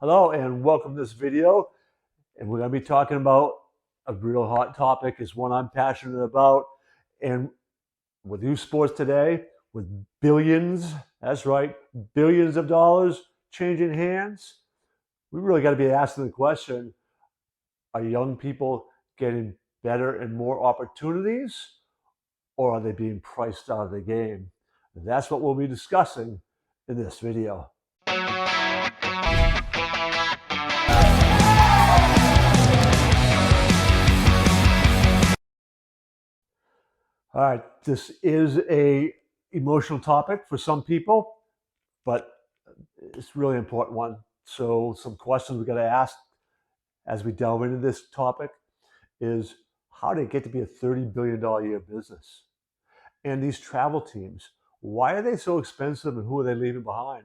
Hello and welcome to this video. And we're going to be talking about a real hot topic. It's one I'm passionate about. And with youth sports today, with billions, that's right, billions of dollars changing hands, we really got to be asking the question, are young people getting better and more opportunities, or are they being priced out of the game? And that's what we'll be discussing in this video. All right, this is a emotional topic for some people, but it's a really important one. So some questions we got to ask as we delve into this topic is how did it get to be a $30 billion a year business? And these travel teams, why are they so expensive and who are they leaving behind?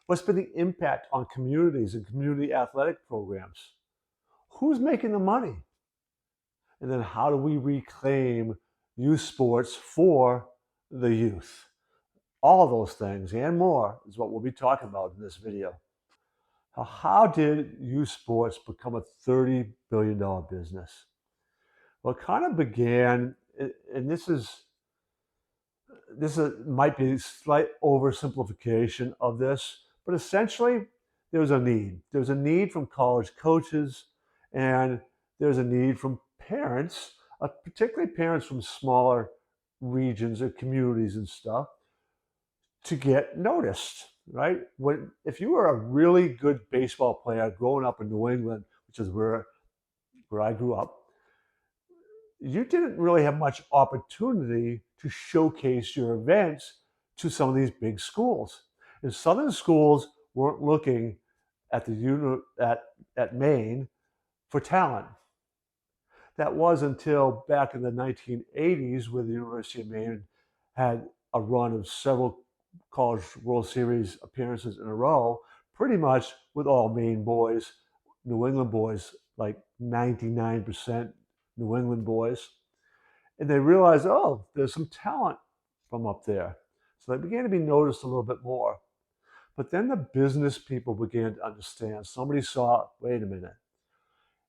What's been the impact on communities and community athletic programs? Who's making the money? And then how do we reclaim youth sports for the youth? All those things and more is what we'll be talking about in this video. How did youth sports become a $30 billion business? Well, it kind of began, and might be a slight oversimplification of this, but essentially there was a need. There was a need from college coaches, and there's a need from parents, particularly parents from smaller regions or communities and stuff, to get noticed, right? If you were a really good baseball player growing up in New England, which is where I grew up, you didn't really have much opportunity to showcase your events to some of these big schools. And Southern schools weren't looking at at Maine for talent. That was until back in the 1980s, where the University of Maine had a run of several College World Series appearances in a row, pretty much with all Maine boys, New England boys, like 99% New England boys. And they realized, oh, there's some talent from up there. So they began to be noticed a little bit more. But then the business people began to understand. Somebody saw, wait a minute,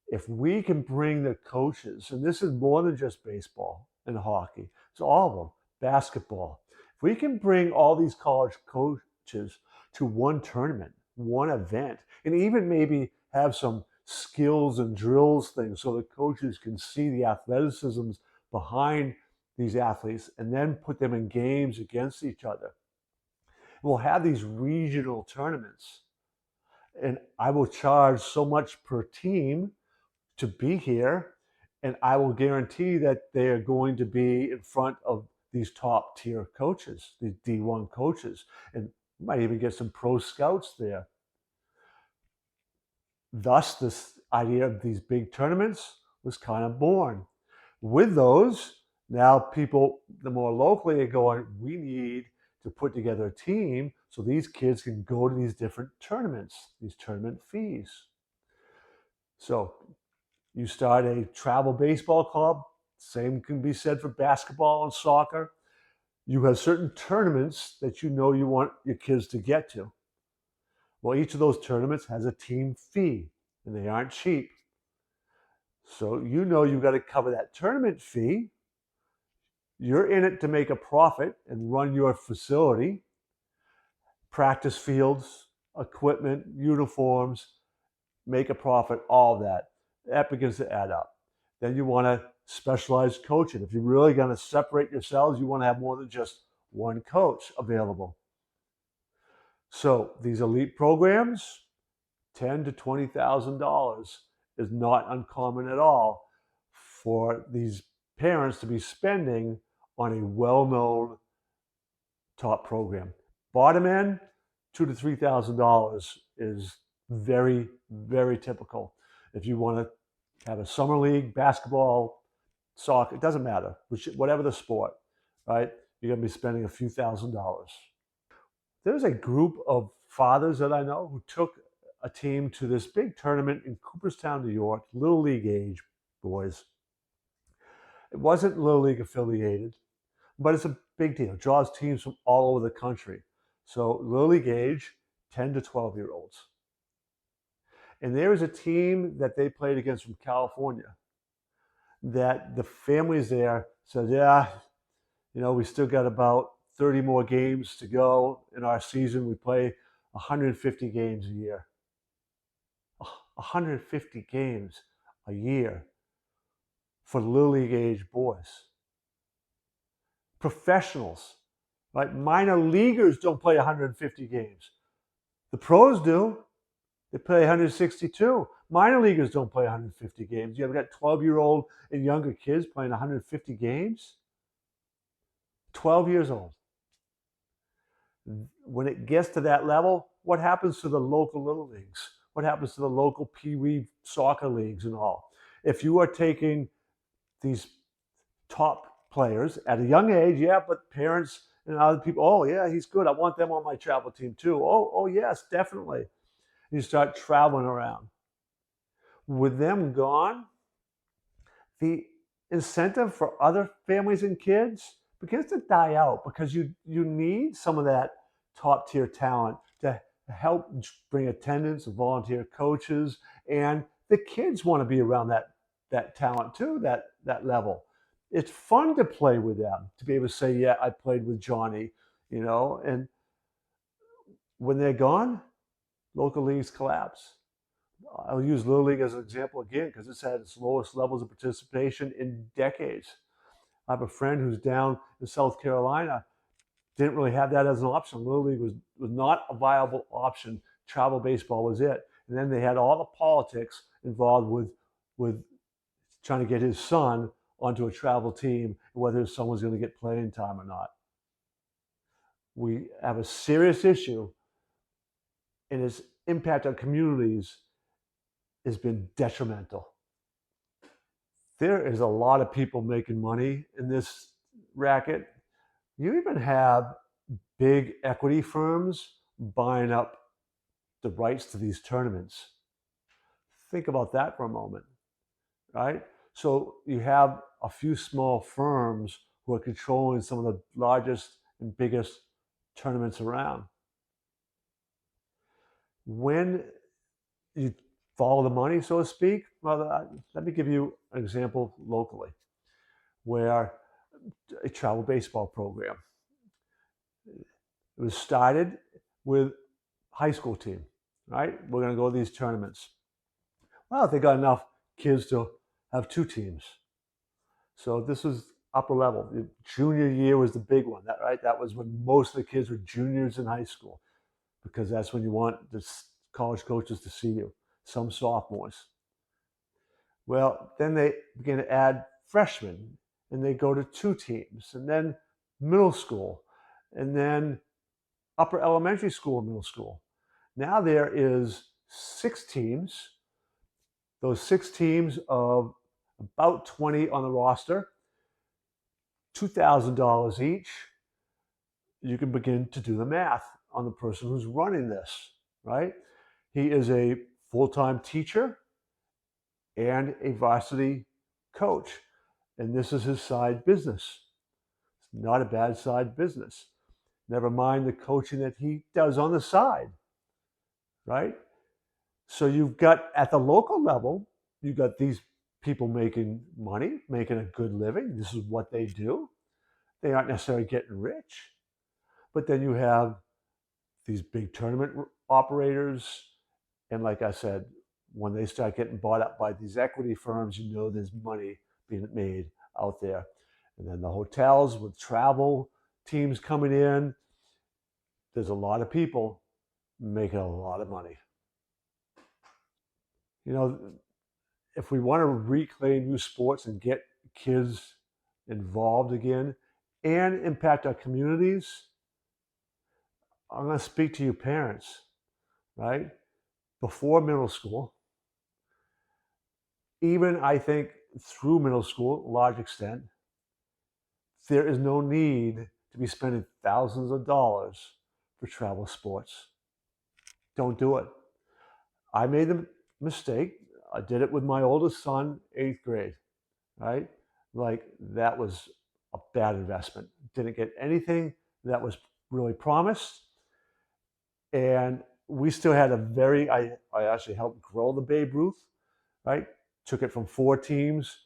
if we can bring the coaches, and this is more than just baseball and hockey, it's all of them, basketball. If we can bring all these college coaches to one tournament, one event, and even maybe have some skills and drills things so the coaches can see the athleticisms behind these athletes and then put them in games against each other. We'll have these regional tournaments, and I will charge so much per team to be here, and I will guarantee that they are going to be in front of these top tier coaches, these D1 coaches, and might even get some pro scouts there. Thus, this idea of these big tournaments was kind of born. With those, now people, the more locally, are going, we need to put together a team so these kids can go to these different tournaments, these tournament fees. So you start a travel baseball club, same can be said for basketball and soccer. You have certain tournaments that you know you want your kids to get to. Well, each of those tournaments has a team fee, and they aren't cheap. So you know you've got to cover that tournament fee. You're in it to make a profit and run your facility, practice fields, equipment, uniforms, make a profit, all of that. That begins to add up. Then you want to specialize coaching. If you're really going to separate yourselves, you want to have more than just one coach available. So these elite programs, $10,000 to $20,000 is not uncommon at all for these parents to be spending on a well-known top program. Bottom end, $2,000 to $3,000 is very, very typical. If you want to have a summer league, basketball, soccer, it doesn't matter, whatever the sport, right? You're going to be spending a few $1,000s. There's a group of fathers that I know who took a team to this big tournament in Cooperstown, New York, Little League age boys. It wasn't Little League affiliated, but it's a big deal. It draws teams from all over the country. So Little League age, 10 to 12-year-olds. And there was a team that they played against from California that the families there said, yeah, we still got about 30 more games to go in our season. We play 150 games a year. 150 games a year for Little League age boys. Professionals, right? Minor leaguers don't play 150 games. The pros do. They play 162. Minor leaguers don't play 150 games. You have got 12-year-old and younger kids playing 150 games. 12 years old. When it gets to that level, what happens to the local little leagues? What happens to the local pee-wee soccer leagues and all? If you are taking these top players at a young age, yeah, but parents and other people, oh yeah, he's good. I want them on my travel team too. Oh yes, definitely. You start traveling around. With them gone, the incentive for other families and kids begins to die out because you need some of that top tier talent to help bring attendance, volunteer coaches, and the kids want to be around that talent too, that level. It's fun to play with them, to be able to say, yeah, I played with Johnny, and when they're gone, local leagues collapse. I'll use Little League as an example again because it's had its lowest levels of participation in decades. I have a friend who's down in South Carolina, didn't really have that as an option. Little League was not a viable option. Travel baseball was it. And then they had all the politics involved with trying to get his son onto a travel team and whether his son was going to get playing time or not. We have a serious issue, and its impact on communities has been detrimental. There is a lot of people making money in this racket. You even have big equity firms buying up the rights to these tournaments. Think about that for a moment, right? So you have a few small firms who are controlling some of the largest and biggest tournaments around. When you follow the money, so to speak, well, let me give you an example locally where a travel baseball program. It was started with high school team, right? We're going to go to these tournaments. Well, they got enough kids to have two teams. So this was upper level. The junior year was the big one, right? That was when most of the kids were juniors in high school because that's when you want the college coaches to see you. Some sophomores. Well, then they begin to add freshmen, and they go to two teams, and then middle school, and then upper elementary school and middle school. Now there is 6 teams. Those 6 teams of about 20 on the roster, $2,000 each. You can begin to do the math on the person who's running this, right? He is a full-time teacher and a varsity coach. And this is his side business. It's not a bad side business. Never mind the coaching that he does on the side, right? So you've got, at the local level, you've got these people making money, making a good living. This is what they do. They aren't necessarily getting rich. But then you have these big tournament operators. And like I said, when they start getting bought up by these equity firms, you know there's money being made out there. And then the hotels with travel teams coming in, there's a lot of people making a lot of money. If we want to reclaim youth sports and get kids involved again and impact our communities, I'm going to speak to you parents, right? Before middle school, even I think through middle school, a large extent, there is no need to be spending thousands of dollars for travel sports. Don't do it. I made the mistake. I did it with my oldest son, 8th grade, right? Like, that was a bad investment. Didn't get anything that was really promised. And we still had I actually helped grow the Babe Ruth, right? Took it from 4 teams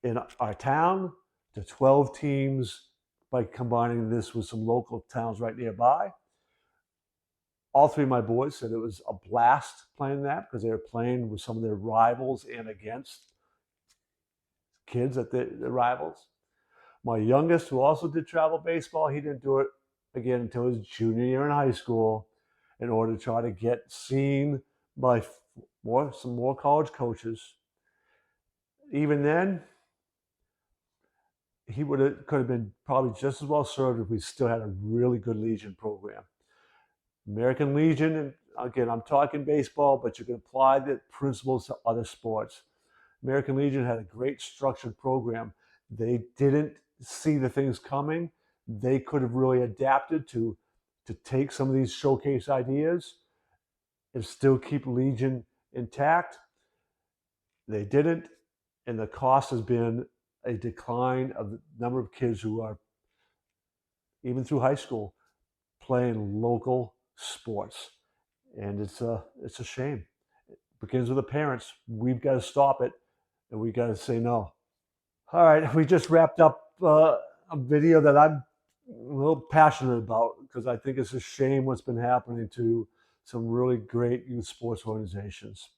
in our town to 12 teams by combining this with some local towns right nearby. All 3 of my boys said it was a blast playing that because they were playing with some of their rivals and against kids at the rivals. My youngest, who also did travel baseball, he didn't do it again until his junior year in high school in order to try to get seen by some more college coaches. Even then, he could have been probably just as well served if we still had a really good Legion program. American Legion, and again, I'm talking baseball, but you can apply the principles to other sports. American Legion had a great structured program. They didn't see the things coming. They could have really adapted to take some of these showcase ideas and still keep Legion intact. They didn't, and the cost has been a decline of the number of kids who are, even through high school, playing local sports. And it's a shame. It begins with the parents. We've got to stop it, and we've got to say no. All right, we just wrapped up a video that I'm a little passionate about because I think it's a shame what's been happening to some really great youth sports organizations.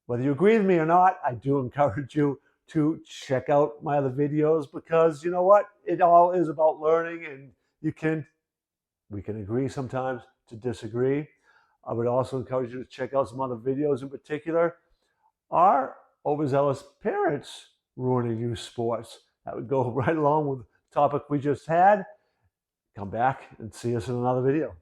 Whether you agree with me or not, I do encourage you to check out my other videos because you know what? It all is about learning, and we can agree sometimes to disagree. I would also encourage you to check out some other videos. In particular, are overzealous parents ruining youth sports? That would go right along with the topic we just had. Come back and see us in another video.